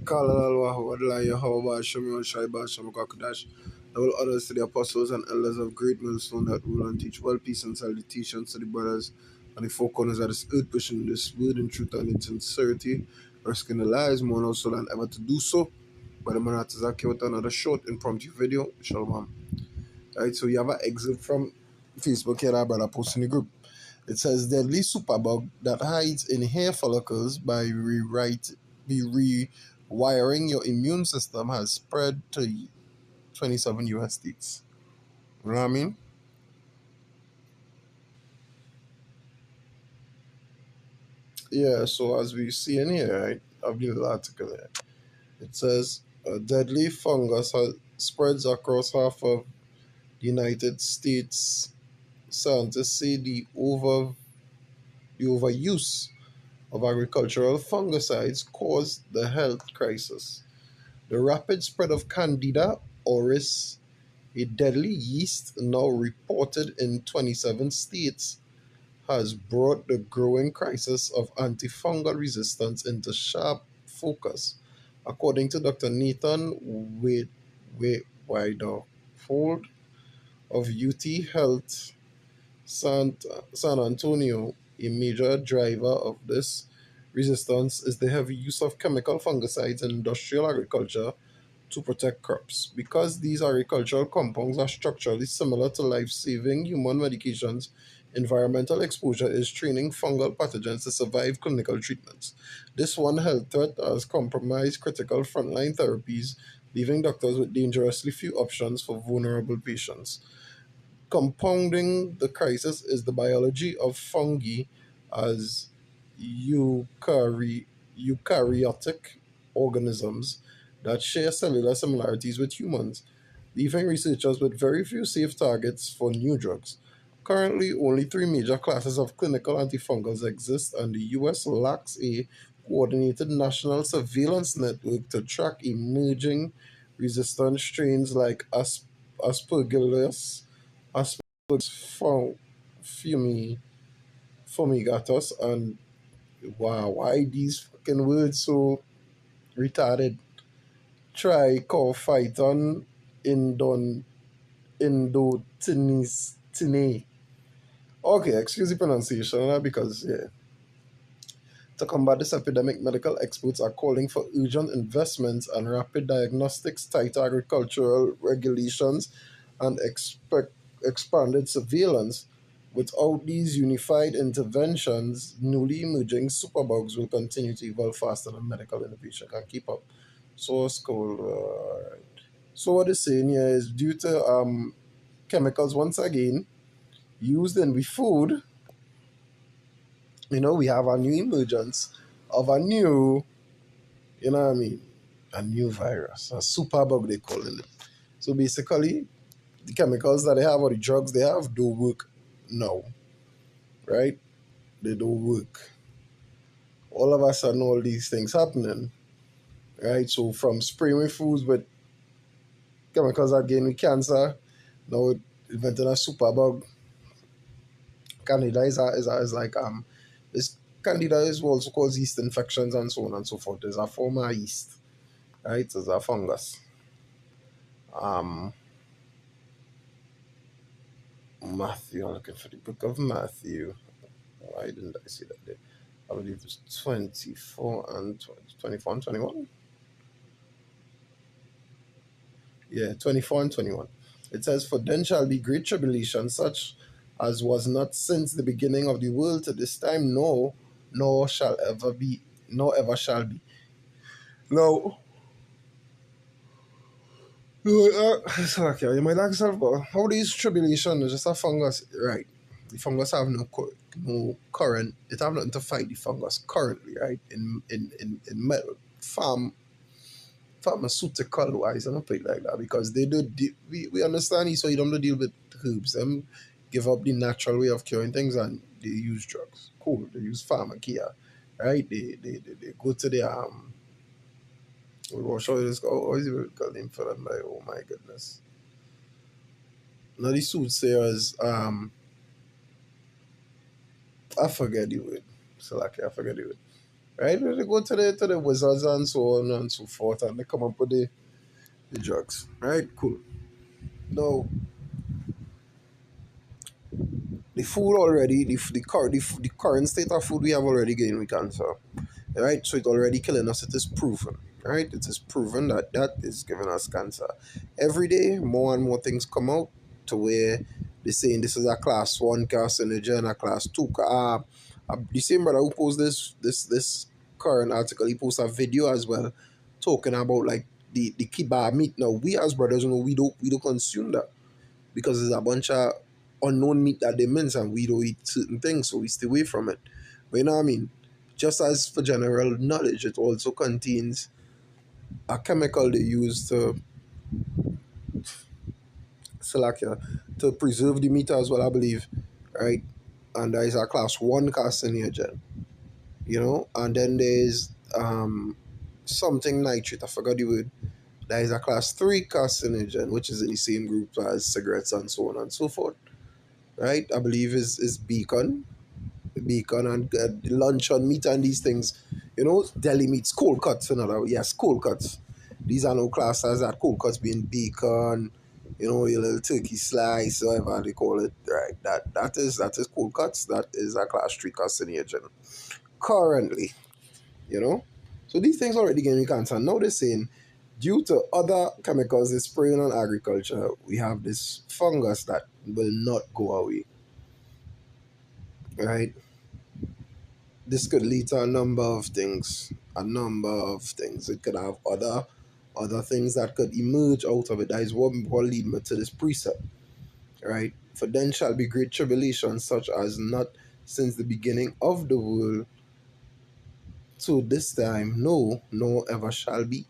Kala Allahu Adla Yahweh Shemi Shaiba Shamakakadash. I will others to the apostles and elders of great millstone that rule and teach well peace and salutations to the brothers and the four corners of this earth, pushing this word in truth and in sincerity, risking the lives more now so than ever to do so. But the man to Zaki with another short impromptu video. Shalom. Alright, so you have an exit from Facebook here, brother post in the group. It says deadly superbug that hides in hair follicles by rewiring your immune system has spread to 27 US states. You know what I mean? Yeah, so as we see in here, right, I've read the article here. It says a deadly fungus spreads across half of the United States. Scientists say the overuse of agricultural fungicides caused the health crisis. The rapid spread of Candida auris, a deadly yeast now reported in 27 states, has brought the growing crisis of antifungal resistance into sharp focus, according to Dr. Nathan Widerfold of UT Health San Antonio. A major driver of this resistance is the heavy use of chemical fungicides in industrial agriculture to protect crops. Because these agricultural compounds are structurally similar to life-saving human medications, environmental exposure is training fungal pathogens to survive clinical treatments. This one health threat has compromised critical frontline therapies, leaving doctors with dangerously few options for vulnerable patients. Compounding the crisis is the biology of fungi as eukaryotic organisms that share cellular similarities with humans, leaving researchers with very few safe targets for new drugs. Currently, only three major classes of clinical antifungals exist, and the US lacks a coordinated national surveillance network to track emerging resistant strains like Aspergillus, Aspergillus fumigatus, and wow, why these fucking words so retarded? Trichophyton Indotinacine. Okay, excuse the pronunciation because yeah. To combat this epidemic, medical experts are calling for urgent investments and rapid diagnostics, tighter agricultural regulations, and expanded surveillance. Without these unified interventions, newly emerging superbugs will continue to evolve faster than medical innovation can keep up. Source code. So what it's saying here is due to chemicals once again used in the food, we have a new emergence of a new, what I mean, a new virus, a superbug they calling it. So basically, the chemicals that they have or the drugs they have don't work now, right? They don't work. All of a sudden, all these things happening, right? So from spraying with foods with chemicals that gain with cancer, now inventing a superbug. Candida is like this candida is also causes yeast infections and so on and so forth. There's a form of yeast, right? It's a fungus. Um, Matthew, I'm looking for the book of Matthew. Why didn't I see that there? I believe it's 24 and 24 and 21. Yeah, 24 and 21. It says, "For then shall be great tribulation, such as was not since the beginning of the world to this time, no, nor shall ever be, nor ever shall be." Now, so okay, you might ask yourself, but how these tribulation is just a fungus, right? The fungus have no current. It have nothing to fight the fungus currently, right? In pharmaceutical wise, I don't put it like that because they do. We understand this, so you don't deal with herbs. Them give up the natural way of curing things and they use drugs. Cool. They use pharmacia, right? They go to the What show this? Oh, what is it called name for them? Like, oh my goodness. Now the soothsayers, I forget the word. So like I forget the word. right? They go to the wizards and so on and so forth, and they come up with the drugs, right? Cool. Now, the food already, the current state of food we have already getting with cancer, right? So it already killing us. It is proven, right? It is proven that that is giving us cancer. Every day, more and more things come out to where they're saying this is a class one carcinogen, a class two. The same brother who posted this current article, he posted a video as well, talking about like the kebab meat. Now we as brothers, we don't consume that because there's a bunch of unknown meat that they mince and we don't eat certain things, so we stay away from it. But you know what I mean? Just as for general knowledge, it also contains a chemical they use to Salakia to preserve the meat as well, I believe, right? And there is a class one carcinogen, and then there's something nitrate, I forgot the word. There is a class three carcinogen, which is in the same group as cigarettes and so on and so forth, right? I believe is bacon and luncheon meat and these things, deli meats, cold cuts, yes, cold cuts. These are no classed as that. Cold cuts being bacon, your little turkey slice, whatever they call it, right? That is cold cuts. That is a class three carcinogen currently, you know. So these things already getting cancer. Now they're saying due to other chemicals they spraying on agriculture, we have this fungus that will not go away, right? This could lead to a number of things. A number of things. It could have other things that could emerge out of it. That is what lead me to this precept, right? For then shall be great tribulation, such as not since the beginning of the world to this time, no, no ever shall be.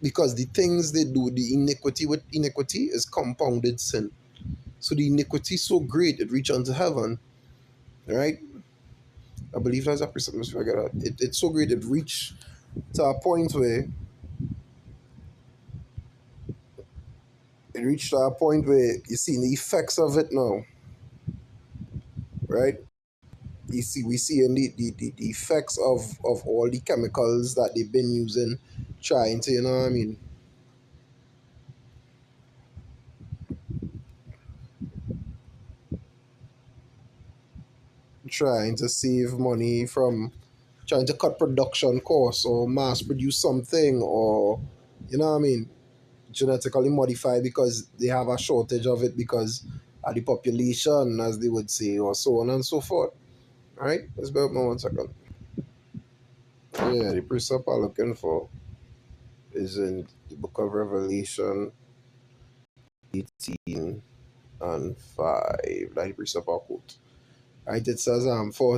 Because the things they do, the iniquity with iniquity is compounded sin. So the iniquity is so great it reach unto heaven, right? I believe that's a precept. Let's figure out. It's so great it reach to a point where you see the effects of it now, right? We see in the effects of all the chemicals that they've been using, trying to, what I mean, trying to save money from trying to cut production costs or mass produce something or, what I mean, genetically modify because they have a shortage of it because of the population, as they would say, or so on and so forth. All right, let's bear with me 1 second. Yeah, the precept I'm looking for is in the book of Revelation 18 and 5. That the precept I quote. Right, it says, for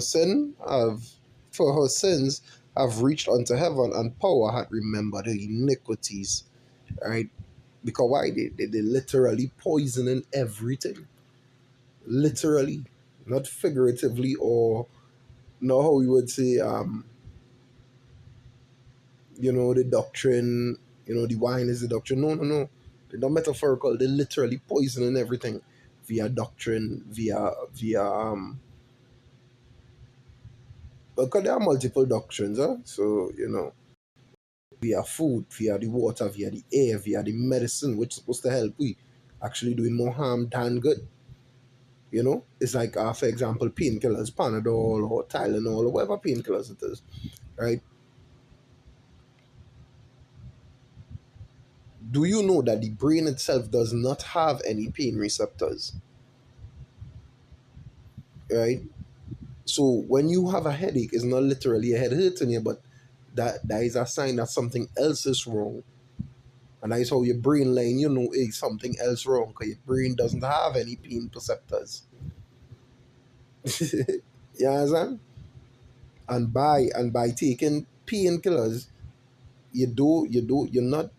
her sins have reached unto heaven, and power hath remembered her iniquities. Right? Because why? They literally poisoning everything. Literally. Not figuratively or not how we would say the doctrine, the wine is the doctrine. No, no, no. They're not metaphorical. They're literally poisoning everything via doctrine, via because there are multiple doctrines, huh? So, via food, via the water, via the air, via the medicine, which is supposed to help we actually doing more harm than good. It's like, for example, painkillers, Panadol or Tylenol or whatever painkillers it is, right? Do you know that the brain itself does not have any pain receptors, right? So when you have a headache, it's not literally a head hurting you, but that is a sign that something else is wrong. And that is how your brain line, hey, something else wrong, because your brain doesn't have any pain receptors. You understand? And by taking painkillers, you're not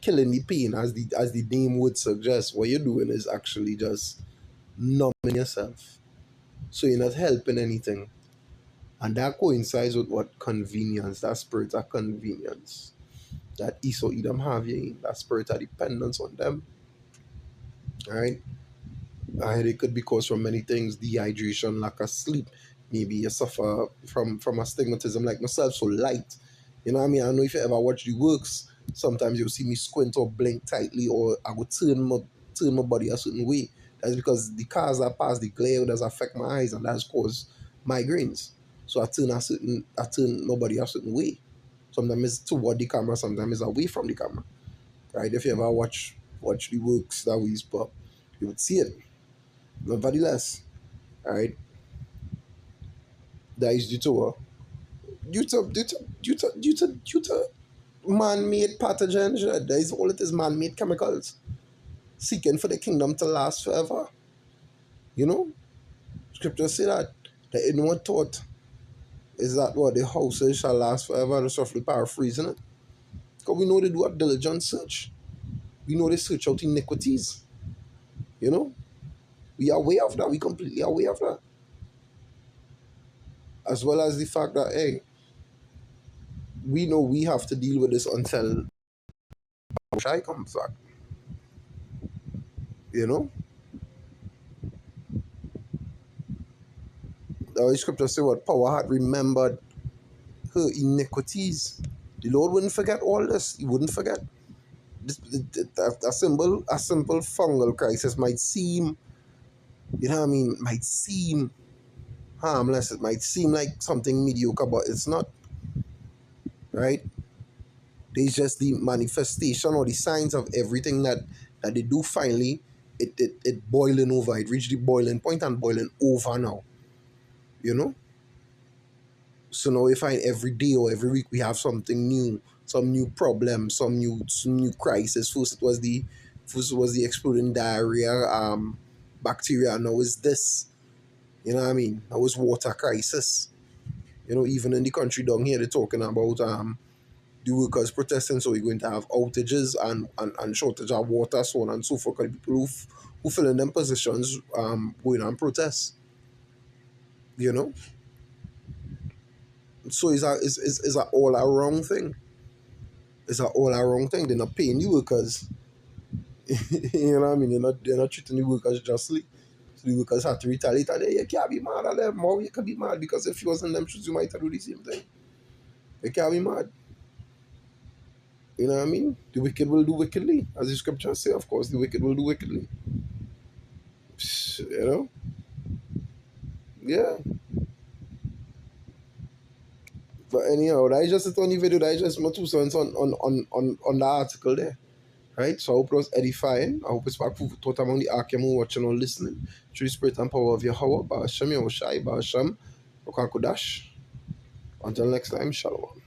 killing the pain as the name would suggest. What you're doing is actually just numbing yourself. So you're not helping anything. And that coincides with what convenience, that spirit of convenience. That Esau Edom have you in, that spirit of dependence on them. Right? A headache could be caused from many things, dehydration, lack of sleep, maybe you suffer from astigmatism like myself, so light. You know what I mean? I don't know if you ever watch the works. Sometimes you'll see me squint or blink tightly, or I would turn my body a certain way. That's because the cars that pass the glare does affect my eyes, and that's cause migraines. So I turn my body a certain way. Sometimes it's toward the camera, sometimes it's away from the camera. Right? If you ever watch the works that we put, you would see it. Nevertheless, right? That is due to man-made pathogens. That is all it is, man-made chemicals seeking for the kingdom to last forever. You know, scriptures say that the inward thought is that what the houses shall last forever. That's roughly paraphrasing it. Because we know they do a diligent search. We know they search out iniquities. You know, we are aware of that. We completely aware of that. As well as the fact that, hey, we know we have to deal with this until Shai comes back. You know, the scripture say what power had remembered her iniquities. The Lord wouldn't forget all this. He wouldn't forget. A simple fungal crisis might seem, you know what I mean, might seem harmless. It might seem like something mediocre, but it's not, right? There's just the manifestation or the signs of everything that they do finally. It boiling over. It reached the boiling point and boiling over now. You know? So now we find every day or every week we have something new, some new problem, some new crisis. First it was the exploding diarrhea bacteria. Now it's this. You know what I mean? Now it's water crisis. You know, even in the country down here they're talking about the workers protesting, so we're going to have outages and shortage of water, so on and so forth. Because the people who fill in them positions going on protest. You know? So it's a all around thing. It's an all around thing. They're not paying the workers. You know what I mean? They're not treating the workers justly. So the workers have to retaliate. And you can't be mad at them. Or you can be mad because if you wasn't them shoes, you might have do the same thing. You can't be mad. You know what I mean? The wicked will do wickedly. As the scriptures say, of course, the wicked will do wickedly. You know? Yeah. But anyhow, that is just a funny video. That is just my 2 cents on the article there. Right? So I hope it was edifying. I hope it's back for thought among the Akemu watching or listening. Through the spirit and power of Yahweh, Ba'ashem Yahushai, Ba'ashem, Okakudash. Until next time, Shalom.